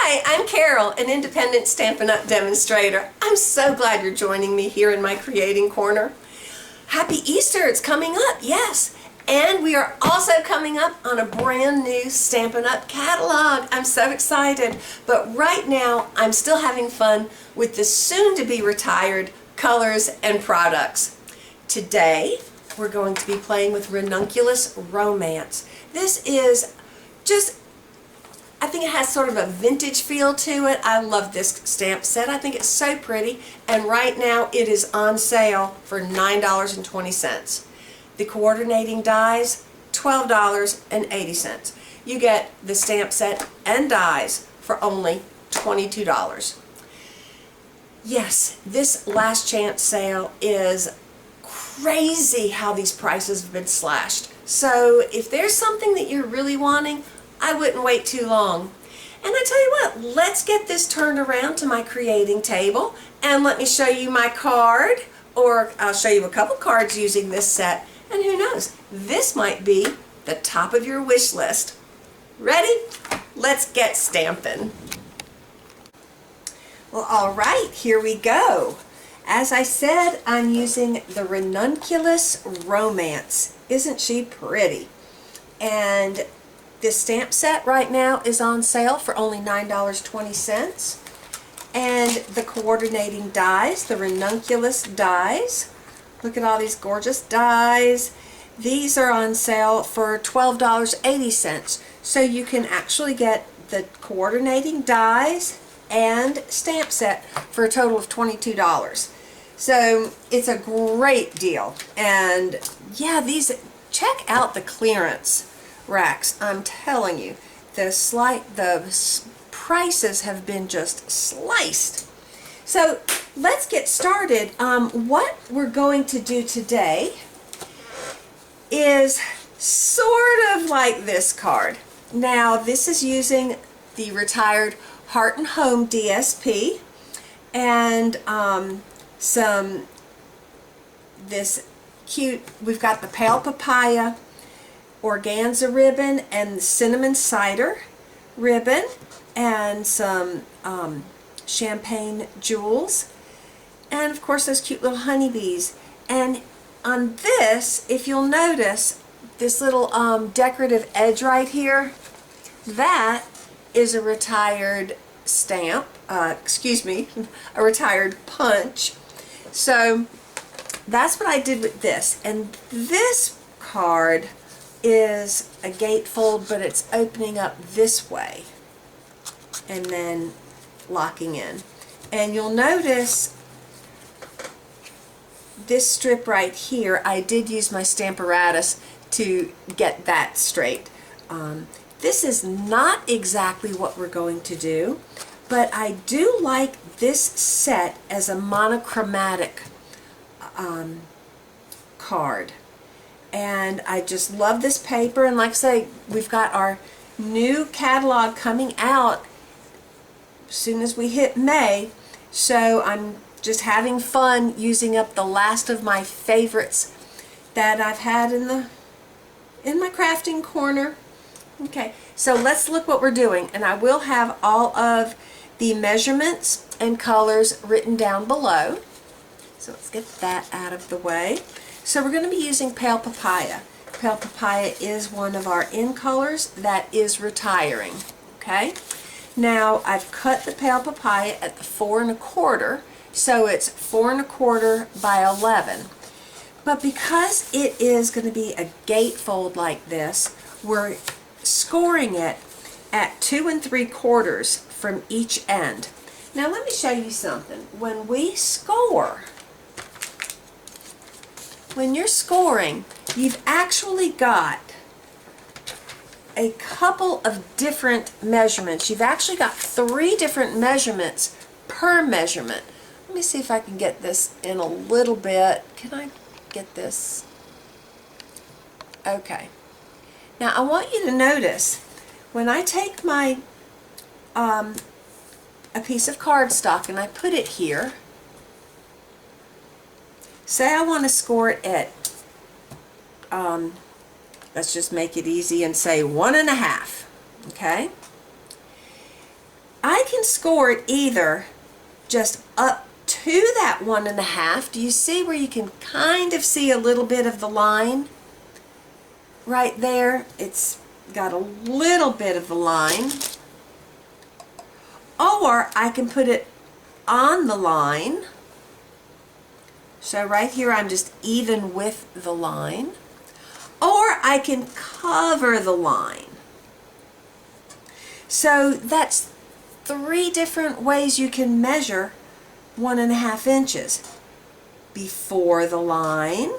Hi, I'm Carol, an independent Stampin' Up! Demonstrator. I'm so glad you're joining me here in my Creating Corner. Happy Easter, it's coming up, yes. And we are also coming up on a brand new Stampin' Up! Catalog. I'm so excited. But right now, I'm still having fun with the soon-to-be retired colors and products. Today, we're going to be playing with Ranunculus Romance. This is just, I think it has sort of a vintage feel to it. I love this stamp set. I think it's so pretty. And right now it is on sale for $9.20. The coordinating dies, $12.80. You get the stamp set and dies for only $22. Yes, this last chance sale is crazy how these prices have been slashed. So if there's something that you're really wanting, I wouldn't wait too long. And I tell you what, let's get this turned around to my creating table and let me show you my card, or I'll show you a couple cards using this set, and who knows, this might be the top of your wish list. Ready? Let's get stamping. Well, all right, here we go. As I said, I'm using the Ranunculus Romance. Isn't she pretty? And this stamp set right now is on sale for only $9.20. And the coordinating dies, the Ranunculus dies. Look at all these gorgeous dies. These are on sale for $12.80. So you can actually get the coordinating dies and stamp set for a total of $22. So it's a great deal. And yeah, these, check out the clearance racks. I'm telling you, the prices have been just sliced. So let's get started. What we're going to do today is sort of like this card. Now this is using the retired Heart and Home DSP and this cute, we've got the Pale Papaya organza ribbon and cinnamon cider ribbon and some champagne jewels, and of course those cute little honeybees. And on this, if you'll notice this little decorative edge right here, that is a retired stamp, a retired punch. So that's what I did with this. And this card is a gatefold, but it's opening up this way and then locking in. And you'll notice this strip right here, I did use my Stamparatus to get that straight. This is not exactly what we're going to do, but I do like this set as a monochromatic card. And I just love this paper, and like I say, we've got our new catalog coming out as soon as we hit May, so I'm just having fun using up the last of my favorites that I've had in my crafting corner. Okay, so let's look what we're doing, and I will have all of the measurements and colors written down below. So let's get that out of the way. So we're going to be using Pale Papaya. Pale Papaya is one of our in colors that is retiring. Okay, now I've cut the Pale Papaya at the 4 1/4, so it's 4 1/4 by 11. But because it is going to be a gatefold like this, we're scoring it at 2 3/4 from each end. Now let me show you something. When we score, when you're scoring, you've actually got a couple of different measurements. You've actually got 3 different measurements per measurement. Let me see if I can get this in a little bit. Can I get this? Okay. Now I want you to notice when I take my a piece of cardstock and I put it here, say I want to score it at let's just make it easy and say 1 1/2. Okay, I can score it either just up to that 1.5. Do you see where you can kind of see a little bit of the line? Right there, it's got a little bit of the line. Or I can put it on the line. So right here I'm just even with the line. Or I can cover the line. So that's 3 different ways you can measure 1.5 inches. Before the line,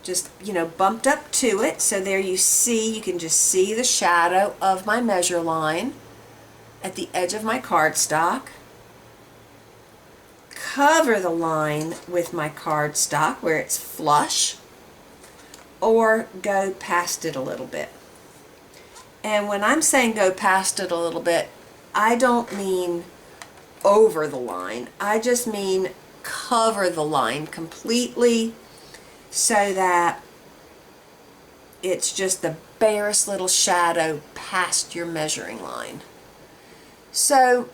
just, you know, bumped up to it, so there you see, you can just see the shadow of my measure line at the edge of my cardstock. Cover the line with my cardstock where it's flush, or go past it a little bit. And when I'm saying go past it a little bit, I don't mean over the line. I just mean cover the line completely so that it's just the barest little shadow past your measuring line. So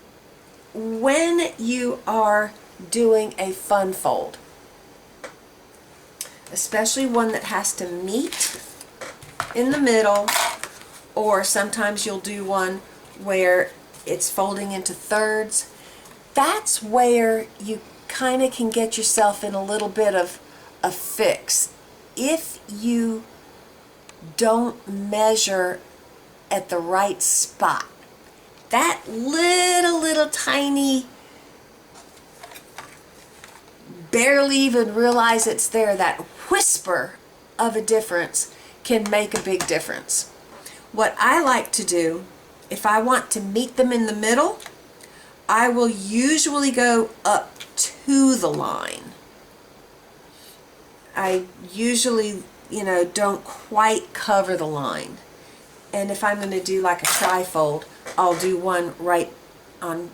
when you are doing a fun fold, especially one that has to meet in the middle, or sometimes you'll do one where it's folding into thirds, that's where you kind of can get yourself in a little bit of a fix. If you don't measure at the right spot, that little tiny, barely even realize it's there, that whisper of a difference can make a big difference. What I like to do, if I want to meet them in the middle, I will usually go up to the line. I usually, you know, don't quite cover the line. And if I'm going to do like a tri-fold, I'll do one right on,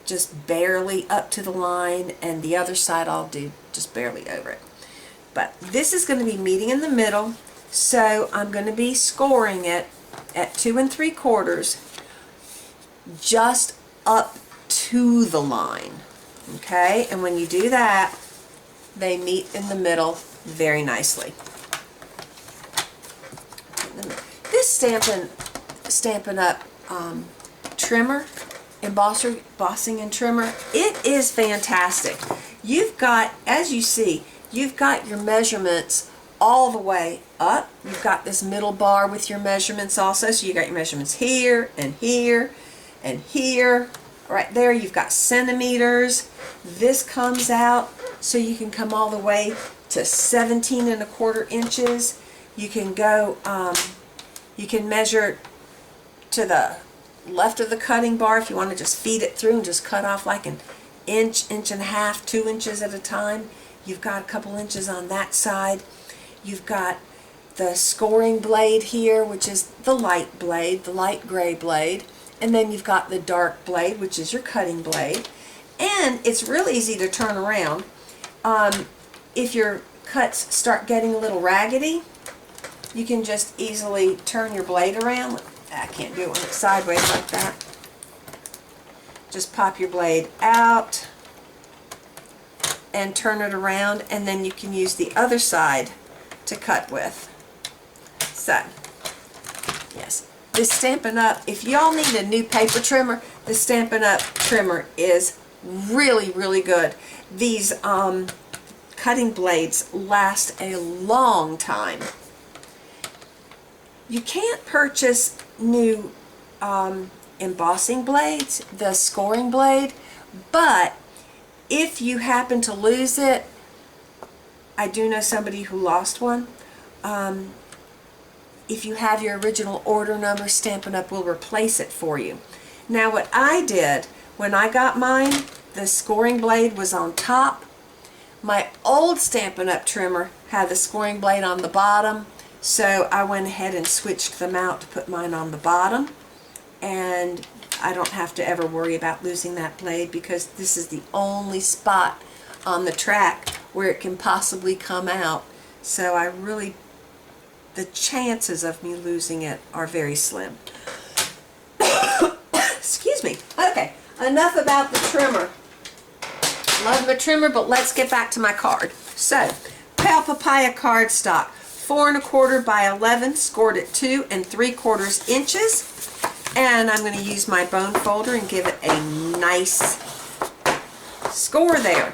just barely up to the line, and the other side I'll do just barely over it. But this is going to be meeting in the middle, so I'm going to be scoring it at 2 3/4, just up to the line. Okay, and when you do that, they meet in the middle very nicely. This Stampin' Up! Trimmer, embossing and trimmer, it is fantastic. You've got, as you see, you've got your measurements all the way up. You've got this middle bar with your measurements also, so you got your measurements here and here and here. Right there you've got centimeters. This comes out so you can come all the way to 17 1/4 inches. You can go, you can measure to the left of the cutting bar if you want to just feed it through and just cut off like an inch, 1.5 inches, 2 inches at a time. You've got a couple inches on that side. You've got the scoring blade here, which is the light blade, the light gray blade. And then you've got the dark blade, which is your cutting blade. And it's real easy to turn around. If your cuts start getting a little raggedy, you can just easily turn your blade around. I can't do it when it's sideways like that. Just pop your blade out and turn it around, and then you can use the other side to cut with. So, yes, this Stampin' Up!, if y'all need a new paper trimmer, the Stampin' Up! Trimmer is really, really good. These cutting blades last a long time. You can't purchase new embossing blades, the scoring blade, but if you happen to lose it, I do know somebody who lost one. If you have your original order number, Stampin' Up! Will replace it for you. Now what I did, when I got mine, the scoring blade was on top. My old Stampin' Up! Trimmer had the scoring blade on the bottom, so I went ahead and switched them out to put mine on the bottom, and I don't have to ever worry about losing that blade because this is the only spot on the track where it can possibly come out. So I really, the chances of me losing it are very slim. Excuse me. Okay, enough about the trimmer. Love my trimmer, but let's get back to my card. So, Papaya cardstock, 4 1/4 by 11, scored at 2 3/4 inches. And I'm going to use my bone folder and give it a nice score there.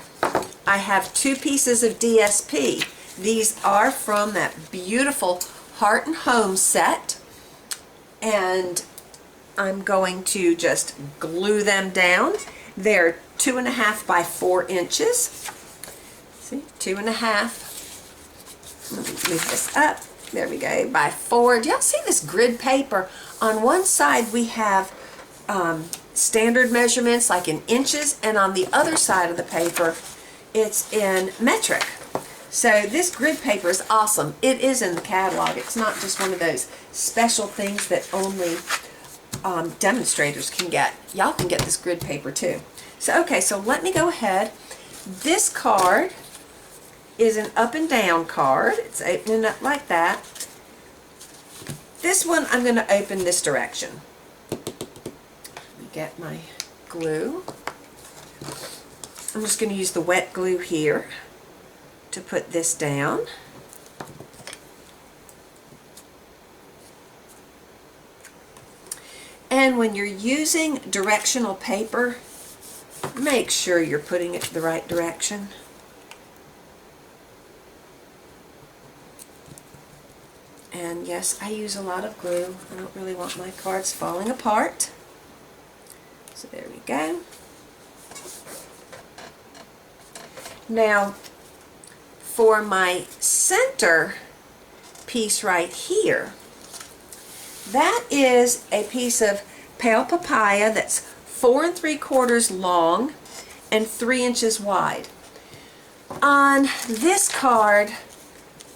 I have 2 pieces of DSP. These are from that beautiful Heart and Home set. And I'm going to just glue them down. They're 2 1/2 by 4 inches. See, 2 1/2. Let me move this up. There we go, by 4. Do y'all see this grid paper? On one side we have standard measurements like in inches, and on the other side of the paper it's in metric. So this grid paper is awesome. It is in the catalog. It's not just one of those special things that only demonstrators can get. Y'all can get this grid paper too. So okay, so let me go ahead. This card is an up and down card. It's opening up like that. This one I'm going to open this direction. Let me get my glue. I'm just going to use the wet glue here to put this down. And when you're using directional paper, make sure you're putting it the right direction. And yes, I use a lot of glue. I don't really want my cards falling apart. So there we go. Now, for my center piece right here, that is a piece of pale papaya that's 4 3/4 long and 3 inches wide. On this card,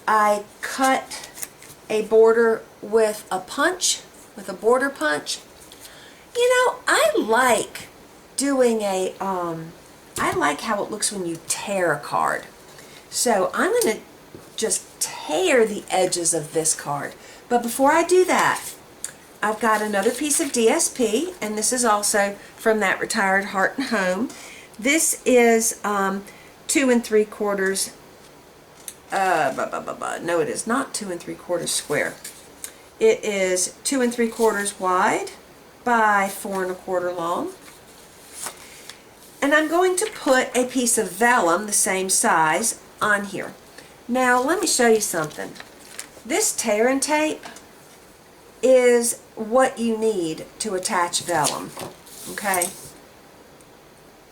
I cut a border with a punch, with a border punch. You know, I like doing a, I like how it looks when you tear a card. So I'm going to just tear the edges of this card. But before I do that, I've got another piece of DSP, and this is also from that retired Heart and Home. This is 2 3/4. No, it is not 2 3/4 square. It is 2 3/4 wide by 4 1/4 long. And I'm going to put a piece of vellum the same size on here. Now let me show you something. This tear and tape is what you need to attach vellum. Okay?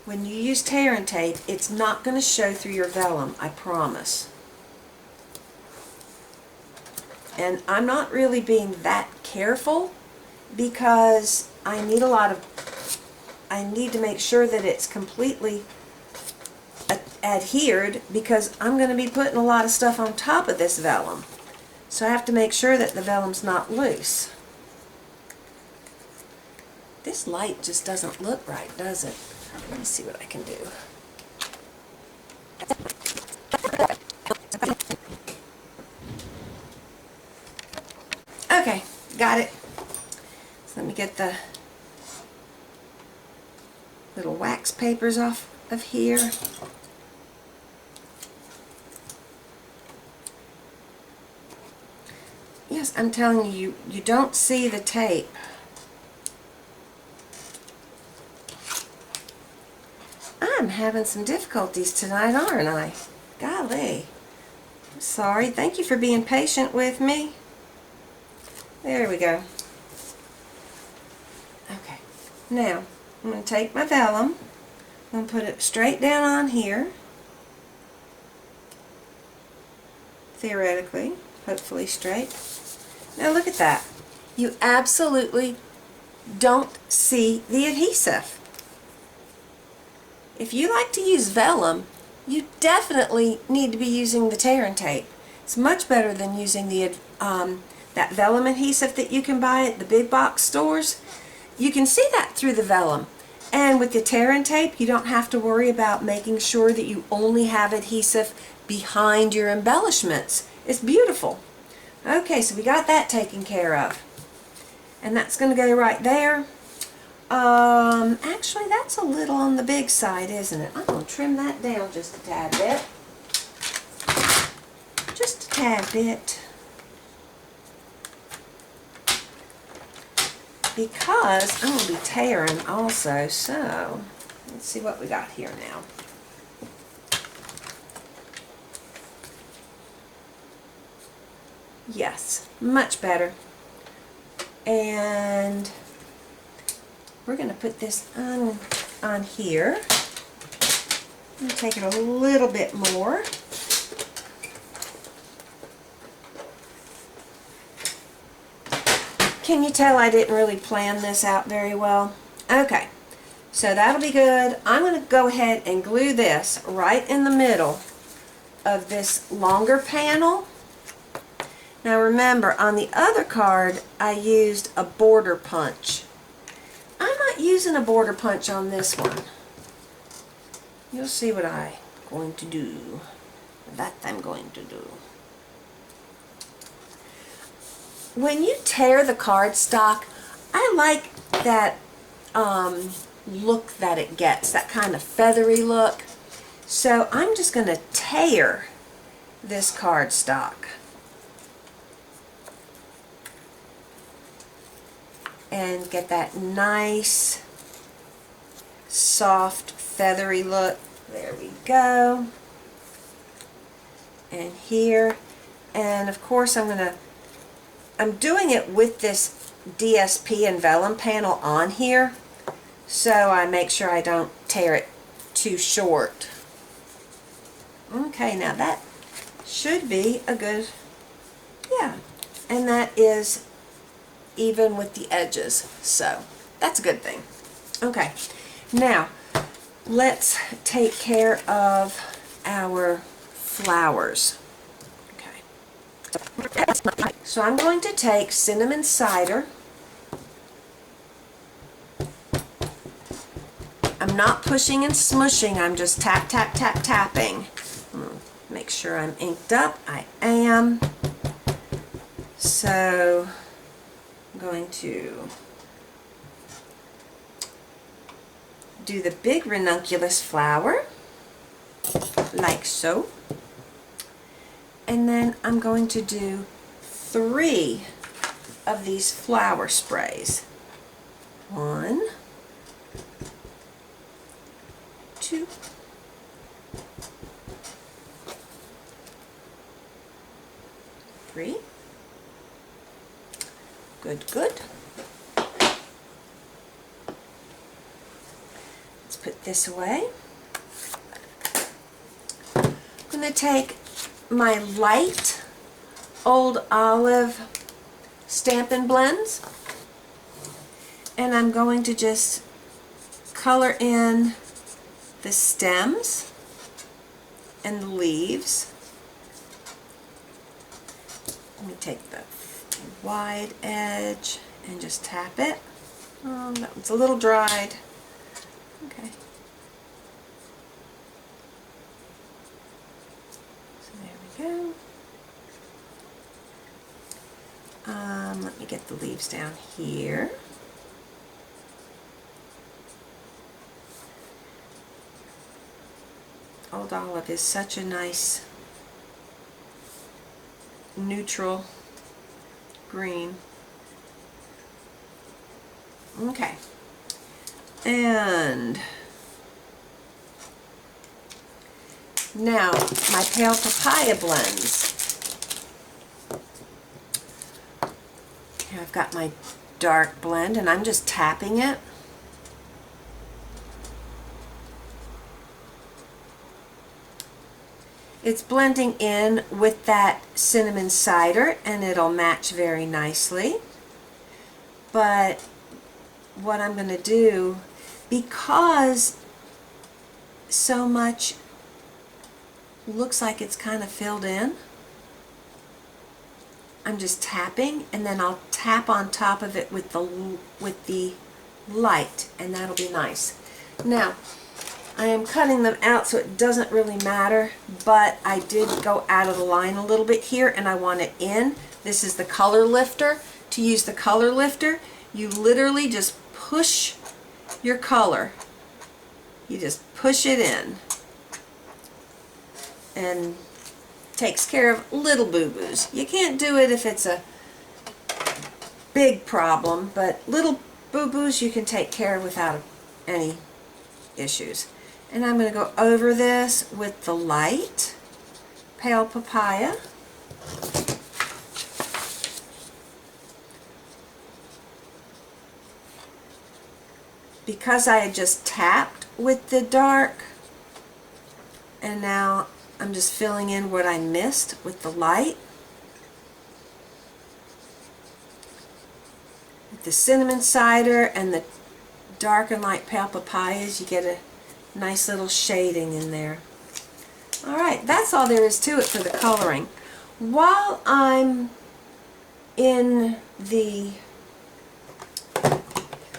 When you use tear and tape, it's not going to show through your vellum, I promise. And I'm not really being that careful because I need to make sure that it's completely adhered, because I'm going to be putting a lot of stuff on top of this vellum. So I have to make sure that the vellum's not loose. This light just doesn't look right, does it? Let me see what I can do. Okay, got it. So let me get the little wax papers off of here. Yes, I'm telling you, you don't see the tape. I'm having some difficulties tonight, aren't I? Golly. I'm sorry. Thank you for being patient with me. There we go. Okay. Now, I'm going to take my vellum. I'm going to put it straight down on here. Theoretically. Hopefully straight. Now look at that. You absolutely don't see the adhesive. If you like to use vellum, you definitely need to be using the tear and tape. It's much better than using the that vellum adhesive that you can buy at the big box stores. You can see that through the vellum. And with the tear and tape, you don't have to worry about making sure that you only have adhesive behind your embellishments. It's beautiful. Okay, so we got that taken care of. And that's going to go right there. Actually that's a little on the big side, isn't it? I'm going to trim that down just a tad bit. Just a tad bit. Because I'm going to be tearing also, so let's see what we got here now. Yes, much better. And we're going to put this on here. I'm going to take it a little bit more. Can you tell I didn't really plan this out very well? Okay, so that'll be good. I'm going to go ahead and glue this right in the middle of this longer panel. Now remember, on the other card I used a border punch. I'm not using a border punch on this one. You'll see what I'm going to do. That I'm going to do. When you tear the cardstock, I like that look that it gets, that kind of feathery look. So I'm just going to tear this cardstock. And get that nice, soft, feathery look. There we go. And here. And of course I'm doing it with this DSP and vellum panel on here, so I make sure I don't tear it too short. Okay, now that should be a good, yeah, and that is even with the edges, so that's a good thing. Okay, now let's take care of our flowers. Okay, so I'm going to take cinnamon cider. I'm not pushing and smushing, I'm just tap, tap, tap, tapping. Make sure I'm inked up. I am. So I'm going to do the big ranunculus flower, like so. And then I'm going to do 3 of these flower sprays. 1, 2, 3. Good, good. Let's put this away. I'm going to take my light old Olive Stampin Blends, and I'm going to just color in the stems and the leaves. Let me take the wide edge and just tap it. Oh, that one's a little dried. Okay. So there we go. Let me get the leaves down here. Old Olive is such a nice neutral green. Okay. And now my pale papaya blends. Here I've got my dark blend and I'm just tapping it. It's blending in with that cinnamon cider and it'll match very nicely. But what I'm going to do, because so much looks like it's kind of filled in, I'm just tapping, and then I'll tap on top of it with the light, and that'll be nice. Now I am cutting them out so it doesn't really matter, but I did go out of the line a little bit here and I want it in. This is the color lifter. To use the color lifter, you literally just push your color, you just push it in, and takes care of little boo-boos. You can't do it if it's a big problem, but little boo-boos you can take care of without any issues. And I'm going to go over this with the light pale papaya. Because I had just tapped with the dark, and now I'm just filling in what I missed with the light. With the cinnamon cider and the dark and light pale papayas, you get a nice little shading in there. Alright, that's all there is to it for the coloring. While I'm in the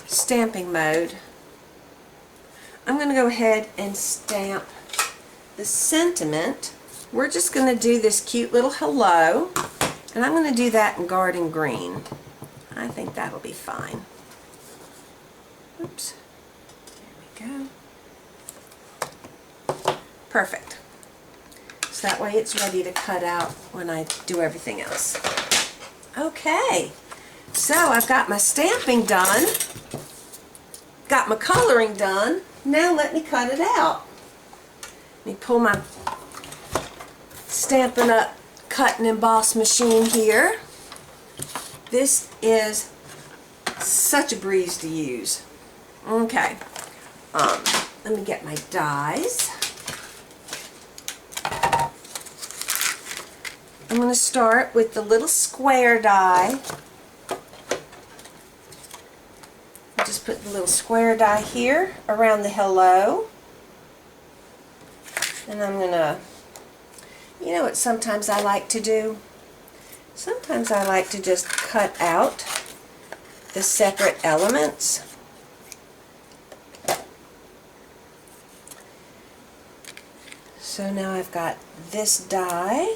stamping mode, I'm going to go ahead and stamp the sentiment. We're just going to do this cute little hello, and I'm going to do that in garden green. I think that'll be fine. Oops. There we go. Perfect. So that way it's ready to cut out when I do everything else. Okay. So I've got my stamping done. Got my coloring done. Now let me cut it out. Let me pull my Stampin' Up! Cut and Emboss machine here. This is such a breeze to use. Okay. Let me get my dies. I'm going to start with the little square die. Just put the little square die here around the hello. And I'm going to, you know what sometimes I like to do? Sometimes I like to just cut out the separate elements. So now I've got this die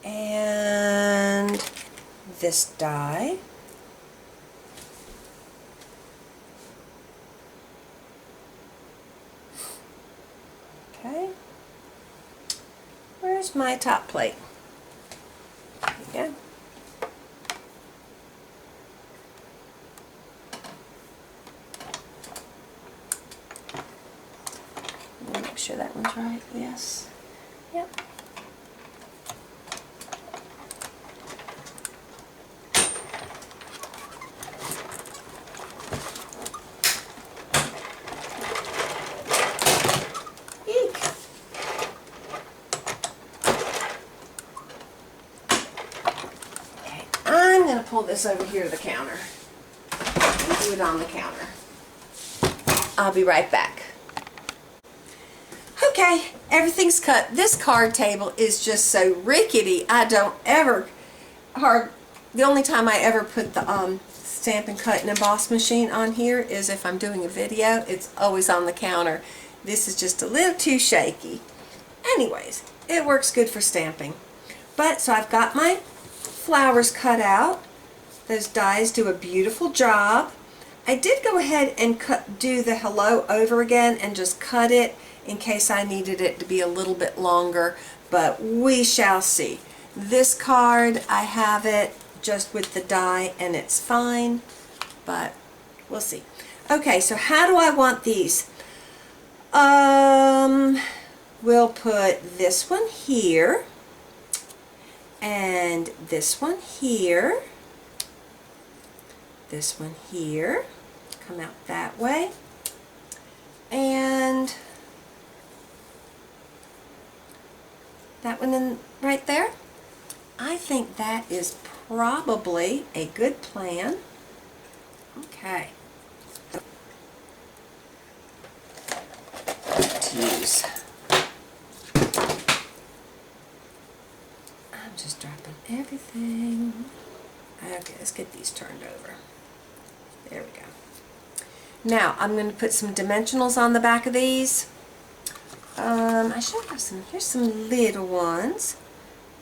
and this die. Okay. Where's my top plate? There you go. Let me make sure that one's right. Yes. Yep. Pull this over here to the counter. Do it on the counter. I'll be right back. Okay, everything's cut. This card table is just so rickety. I don't ever the only time I ever put the Stampin' Cut and Emboss machine on here is if I'm doing a video. It's always on the counter. This is just a little too shaky. Anyways, it works good for stamping. But so I've got my flowers cut out. Those dies do a beautiful job. I did go ahead and do the hello over again and just cut it in case I needed it to be a little bit longer, but we shall see. This card, I have it just with the die and it's fine, but we'll see. Okay, so how do I want these? We'll put this one here and this one here. This one here, come out that way, and that one in right there. I think that is probably a good plan. Okay. To use. I'm just dropping everything. Okay, let's get these turned over. There we go. Now, I'm going to put some dimensionals on the back of these. I should have some, here's some little ones.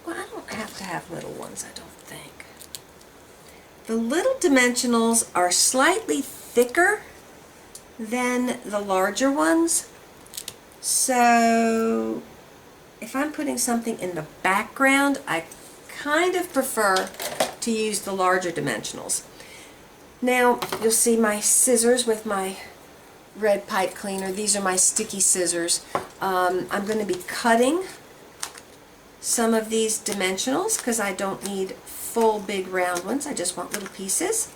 Well, I don't have to have little ones, I don't think. The little dimensionals are slightly thicker than the larger ones. So if I'm putting something in the background, I kind of prefer to use the larger dimensionals. Now you'll see my scissors with my red pipe cleaner. These are my sticky scissors. I'm going to be cutting some of these dimensionals because I don't need full big round ones. I just want little pieces.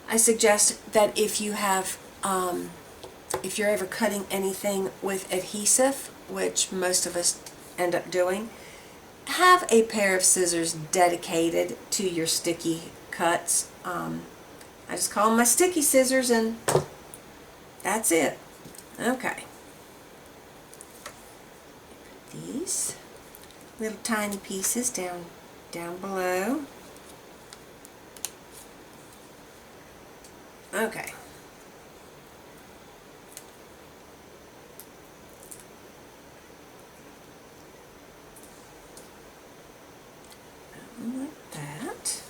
I suggest that if you have, if you're ever cutting anything with adhesive, which most of us end up doing, have a pair of scissors dedicated to your sticky cuts. I just call them my sticky scissors, and that's it. Okay. Put these little tiny pieces down below. Okay. Like that.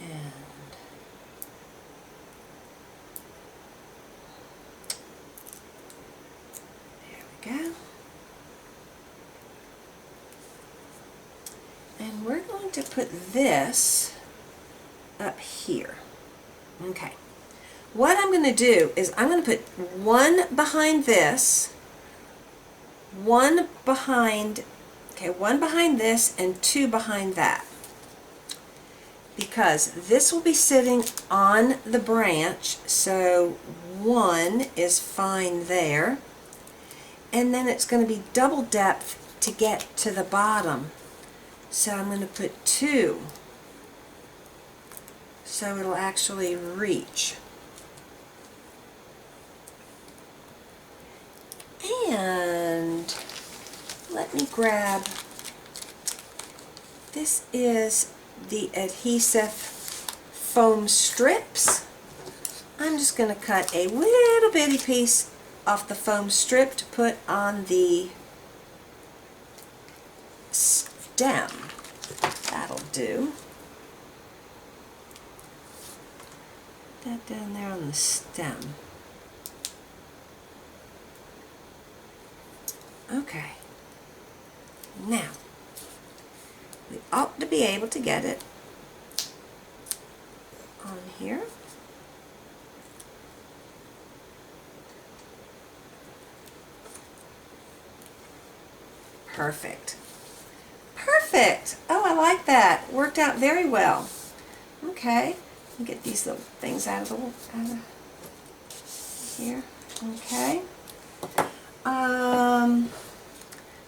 And there we go. And we're going to put this up here. Okay. What I'm going to do is I'm going to put one behind this, one behind this, and two behind that. Because this will be sitting on the branch, so one is fine there. And then it's going to be double depth to get to the bottom. So I'm going to put two, so it'll actually reach. And let me grab, this is the adhesive foam strips. I'm just going to cut a little bitty piece off the foam strip to put on the stem. That'll do. Put that down there on the stem. Okay. Now, we ought to be able to get it on here. Perfect. Perfect. Oh, I like that. Worked out very well. Okay. Let me get these little things out of here. Okay.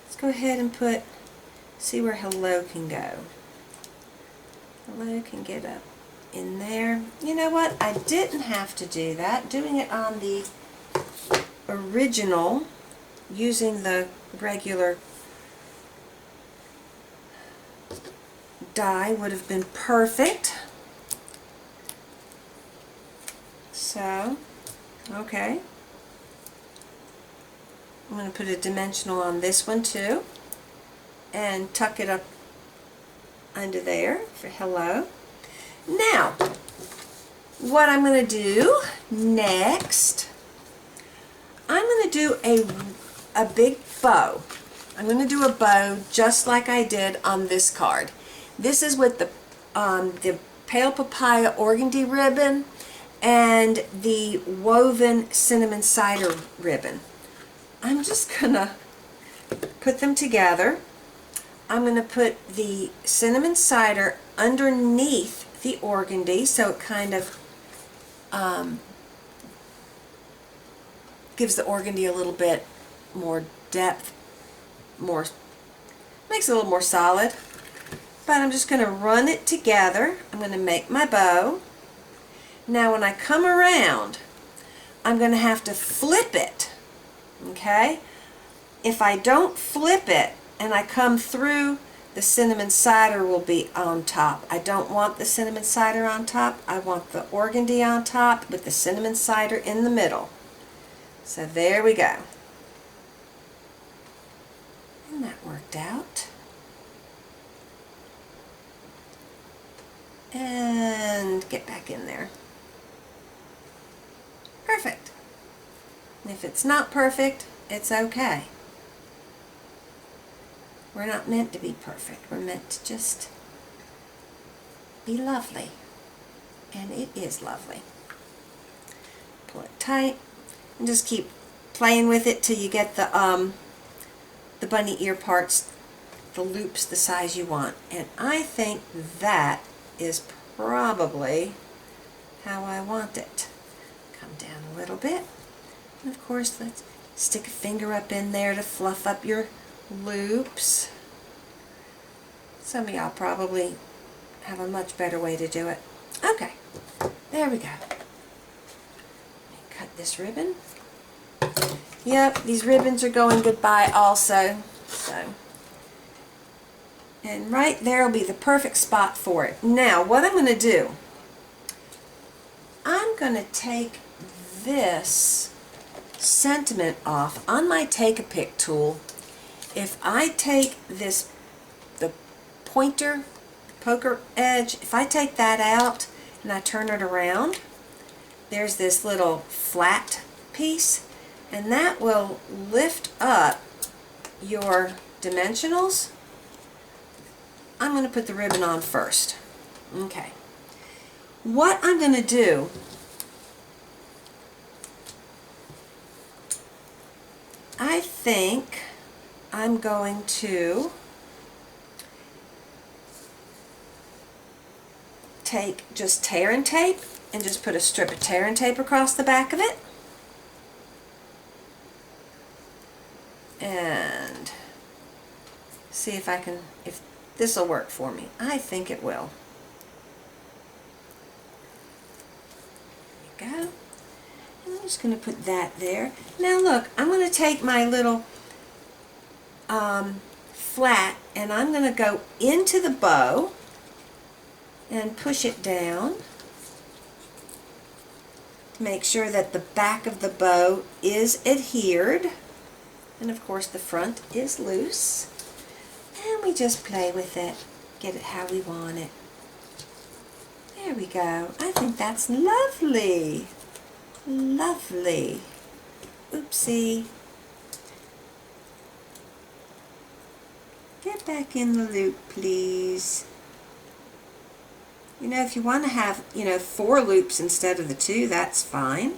Let's go ahead and see where hello can go. Hello can get up in there. You know what? I didn't have to do that. Doing it on the original, using the regular die would have been perfect. So, okay. I'm going to put a dimensional on this one too and tuck it up under there for hello. Now, what I'm going to do next, I'm going to do a big bow. I'm going to do a bow just like I did on this card. This is with the Pale Papaya Organdy ribbon and the woven cinnamon cider ribbon. I'm just going to put them together. I'm going to put the cinnamon cider underneath the organdy so it kind of gives the organdy a little bit more depth, makes it a little more solid. But I'm just going to run it together. I'm going to make my bow. Now when I come around, I'm going to have to flip it. Okay? If I don't flip it and I come through the cinnamon cider will be on top. I don't want the cinnamon cider on top. I want the organdy on top with the cinnamon cider in the middle. So there we go. And that worked out. And get back in there. Perfect. And if it's not perfect, it's okay. We're not meant to be perfect. We're meant to just be lovely. And it is lovely. Pull it tight and just keep playing with it till you get the bunny ear parts, the loops the size you want. And I think that is probably how I want it. Come down a little bit. And of course, let's stick a finger up in there to fluff up your loops. Some of y'all probably have a much better way to do it. Okay, there we go. Cut this ribbon. Yep, these ribbons are going goodbye also. So, and right there will be the perfect spot for it. Now, what I'm going to do, I'm going to take this sentiment off on my Take-A-Pick tool. If I take this, the pointer, poker edge, if I take that out and I turn it around, there's this little flat piece, and that will lift up your dimensionals. I'm going to put the ribbon on first. Okay. What I'm going to do, I think I'm going to take just tear and tape and just put a strip of tear and tape across the back of it. And see if I can, if this will work for me. I think it will. There you go. And I'm just going to put that there. Now look, I'm going to take my little flat and I'm going to go into the bow and push it down to make sure that the back of the bow is adhered. And of course the front is loose. And we just play with it, get it how we want it. There we go. I think that's lovely. Lovely. Oopsie. Get back in the loop, please. You know, if you want to have, 4 loops instead of the 2, that's fine.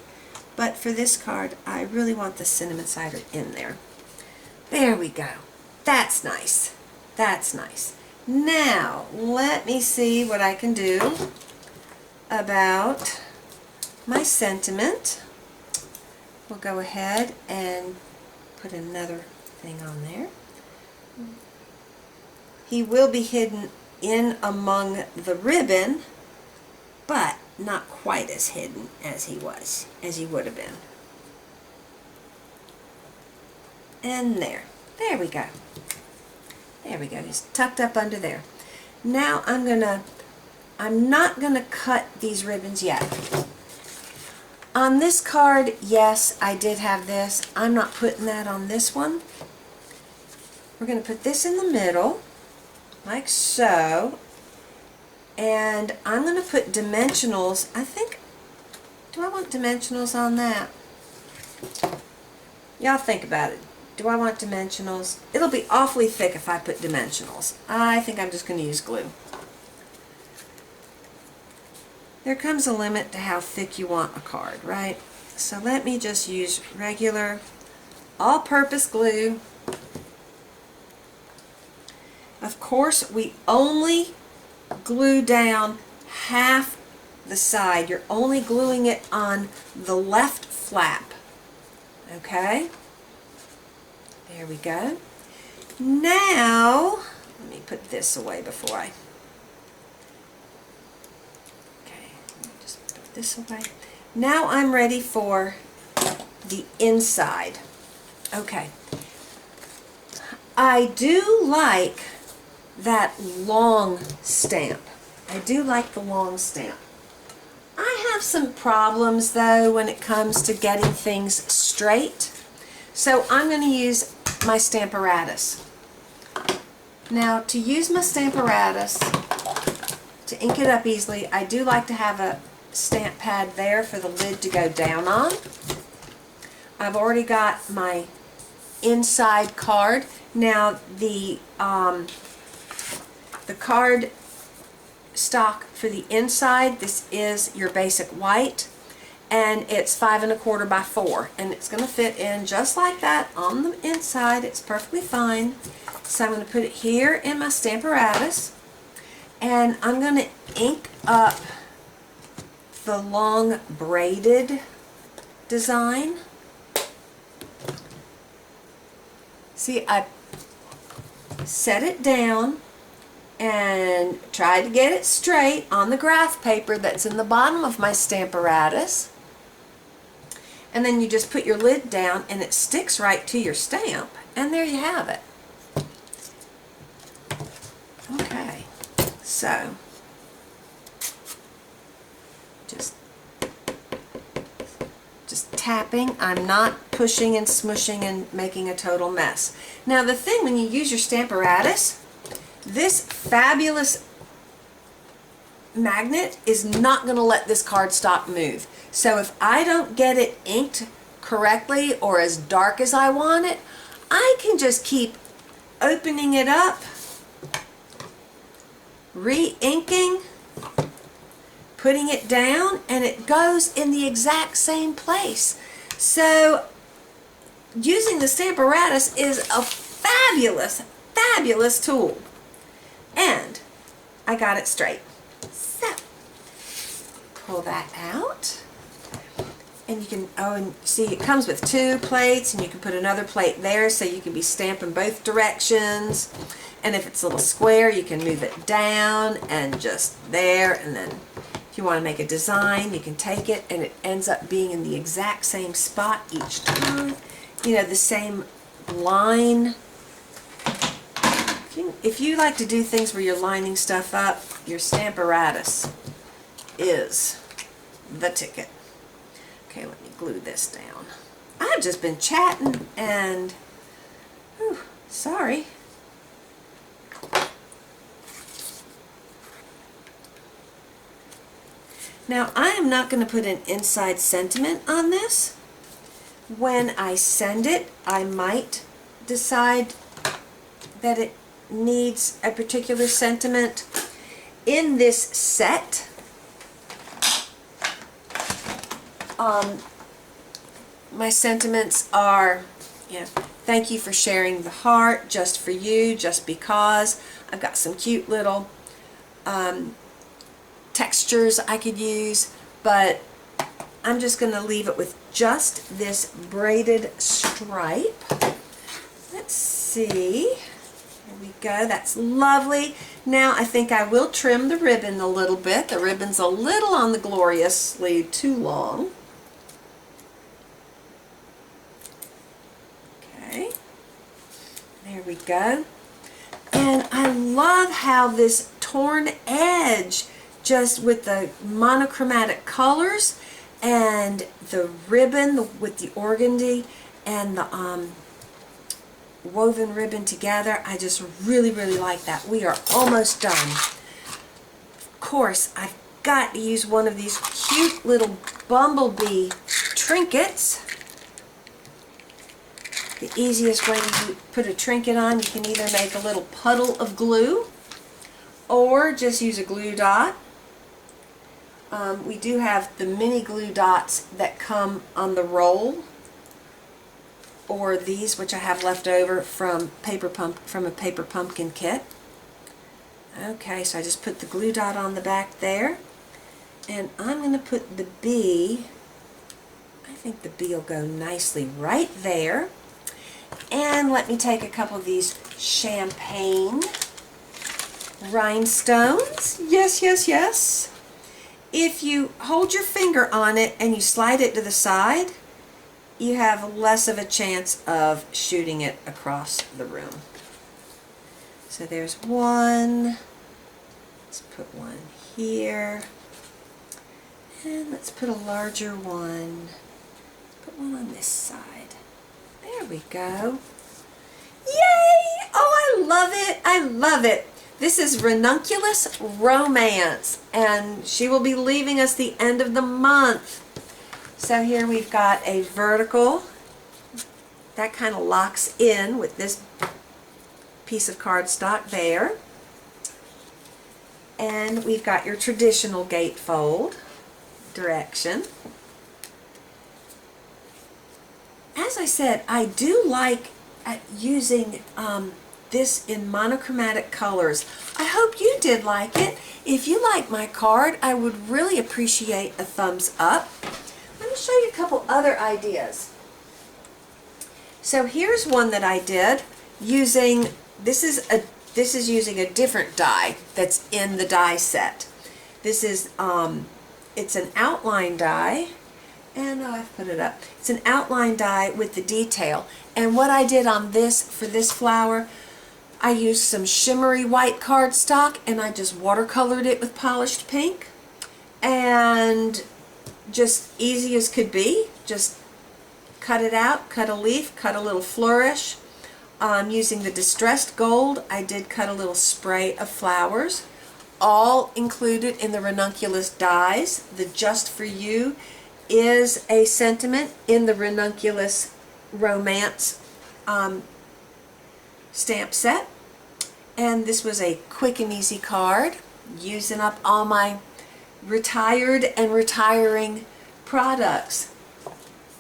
But for this card, I really want the cinnamon cider in there. There we go. That's nice. That's nice. Now, let me see what I can do about my sentiment. We'll go ahead and put another thing on there. He will be hidden in among the ribbon, but not quite as hidden as he would have been. And there we go. There we go. He's tucked up under there. Now I'm not gonna cut these ribbons yet. On this card, yes, I did have this. I'm not putting that on this one. We're gonna put this in the middle, like so. And I'm going to put dimensionals. I think, do I want dimensionals on that? Y'all think about it. Do I want dimensionals? It'll be awfully thick if I put dimensionals. I think I'm just going to use glue. There comes a limit to how thick you want a card, right? So let me just use regular all-purpose glue. Of course, we only glue down half the side. You're only gluing it on the left flap. Okay? There we go. Now, let me put this away before I... Okay, let me just put this away. Now I'm ready for the inside. Okay. I do like that long stamp. I do like the long stamp. I have some problems though when it comes to getting things straight. So I'm going to use my Stamparatus. Now to use my Stamparatus to ink it up easily, I do like to have a stamp pad there for the lid to go down on. I've already got my inside card. Now the card stock for the inside, this is your basic white, and it's 5 1/4 by 4, and it's going to fit in just like that on the inside. It's perfectly fine. So I'm going to put it here in my Stamparatus, and I'm going to ink up the long braided design. See, I set it down and tried to get it straight on the graph paper that's in the bottom of my Stamparatus. And then you just put your lid down and it sticks right to your stamp, and there you have it. Okay, so just tapping. I'm not pushing and smushing and making a total mess. Now the thing when you use your Stamparatus, this fabulous magnet is not going to let this cardstock move. So if I don't get it inked correctly or as dark as I want it, I can just keep opening it up, re-inking, putting it down, and it goes in the exact same place. So using the Stamparatus is a fabulous, fabulous tool. And I got it straight. So pull that out, and you can, oh, and see it comes with 2 plates, and you can put another plate there so you can be stamping both directions. And if it's a little square, you can move it down and just there, and then if you want to make a design, you can take it and it ends up being in the exact same spot each time. You know, the same line. If you like to do things where you're lining stuff up, your Stamparatus is the ticket. Okay, let me glue this down. I've just been chatting and, whew, sorry. Now I am not going to put an inside sentiment on this. When I send it, I might decide that it needs a particular sentiment. In this set, my sentiments are, you know, thank you for sharing the heart, just for you, just because. I've got some cute little textures I could use, but I'm just going to leave it with just this braided stripe. Let's see. There we go. That's lovely. Now I think I will trim the ribbon a little bit. The ribbon's a little on the gloriously too long. Okay. There we go. And I love how this torn edge, just with the monochromatic colors and the ribbon with the organdy and the woven ribbon together, I just really, really like that. We are almost done. Of course, I've got to use one of these cute little bumblebee trinkets. The easiest way to put a trinket on, you can either make a little puddle of glue or just use a glue dot. We do have the mini glue dots that come on the roll, or these, which I have left over from a paper pumpkin kit. Okay, so I just put the glue dot on the back there, and I'm going to put the bee. I think the bee will go nicely right there. And let me take a couple of these champagne rhinestones. Yes, yes, yes. If you hold your finger on it and you slide it to the side, you have less of a chance of shooting it across the room. So there's one. Let's put one here. And let's put a larger one. Put one on this side. There we go. Yay! Oh, I love it. I love it. This is Ranunculus Romance, and she will be leaving us the end of the month. So here we've got a vertical. That kind of locks in with this piece of cardstock there. And we've got your traditional gatefold direction. As I said, I do like using this in monochromatic colors. I hope you did like it. If you like my card, I would really appreciate a thumbs up. Let me show you a couple other ideas. So here's one that I did using, this is using a different die that's in the die set. This is, it's an outline die, and I've put it up. It's an outline die with the detail. And what I did on this, for this flower, I used some shimmery white cardstock and I just watercolored it with polished pink. And just easy as could be, just cut it out, cut a leaf, cut a little flourish. Using the distressed gold, I did cut a little spray of flowers, all included in the Ranunculus Dies. The Just For You is a sentiment in the Ranunculus Romance stamp set. And this was a quick and easy card, using up all my retired and retiring products.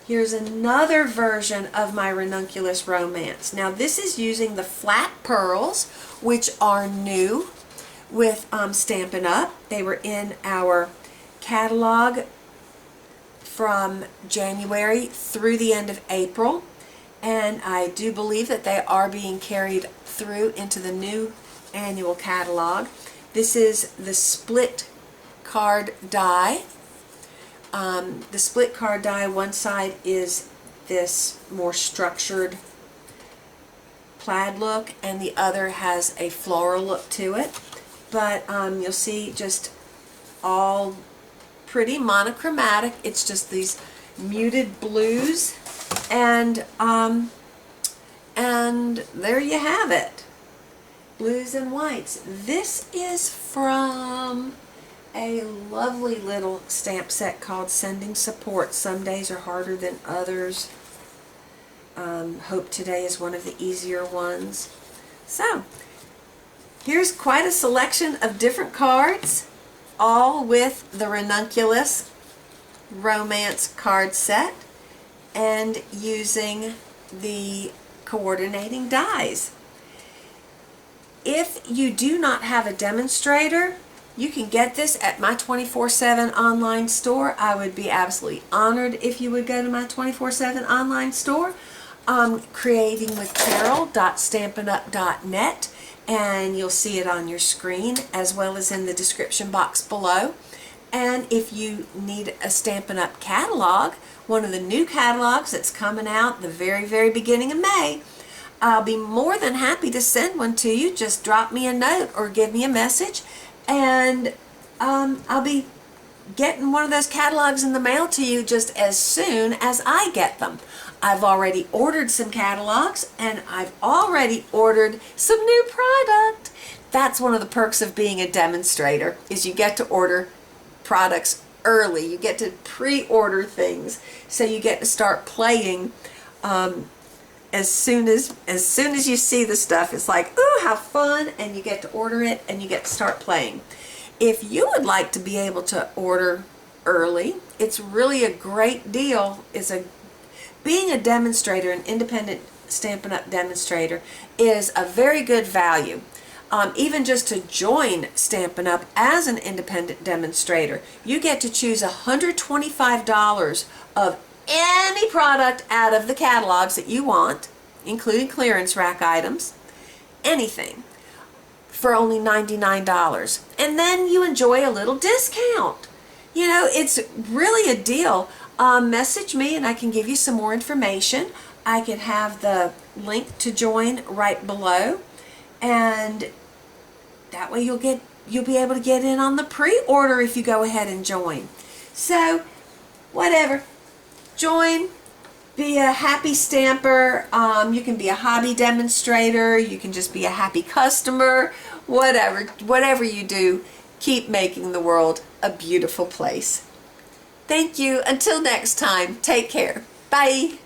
Here's another version of my Ranunculus Romance. Now this is using the flat pearls, which are new with Stampin' Up. They were in our catalog from January through the end of April, and I do believe that they are being carried through into the new annual catalog. This is the split card die. The split card die, one side is this more structured plaid look and the other has a floral look to it. But you'll see just all pretty monochromatic. It's just these muted blues, and there you have it. Blues and whites. This is from a lovely little stamp set called Sending Support. Some days are harder than others. Hope today is one of the easier ones. So, here's quite a selection of different cards, all with the Ranunculus Romance card set and using the coordinating dies. If you do not have a demonstrator, you can get this at my 24/7 online store. I would be absolutely honored if you would go to my 24/7 online store, creatingwithcarol.stampinup.net, and you'll see it on your screen as well as in the description box below. And if you need a Stampin' Up! Catalog, one of the new catalogs that's coming out the very beginning of May, I'll be more than happy to send one to you. Just drop me a note or give me a message, and I'll be getting one of those catalogs in the mail to you just as soon as I get them. I've already ordered some catalogs, and I've already ordered some new product. That's one of the perks of being a demonstrator, is you get to order products early. You get to pre-order things, so you get to start playing as soon as you see the stuff. It's like, ooh, how fun, and you get to order it and you get to start playing. If you would like to be able to order early, it's really a great deal. Being a demonstrator, an independent Stampin' Up! Demonstrator, is a very good value. Even just to join Stampin' Up! As an independent demonstrator, you get to choose $125 of any product out of the catalogs that you want, including clearance rack items, anything, for only $99. And then you enjoy a little discount. You know, it's really a deal. Message me and I can give you some more information. I can have the link to join right below. and that way you'll be able to get in on the pre-order if you go ahead and join. So whatever, join, be a happy stamper. You can be a hobby demonstrator, you can just be a happy customer, whatever you do, keep making the world a beautiful place. Thank you. Until next time, take care. Bye.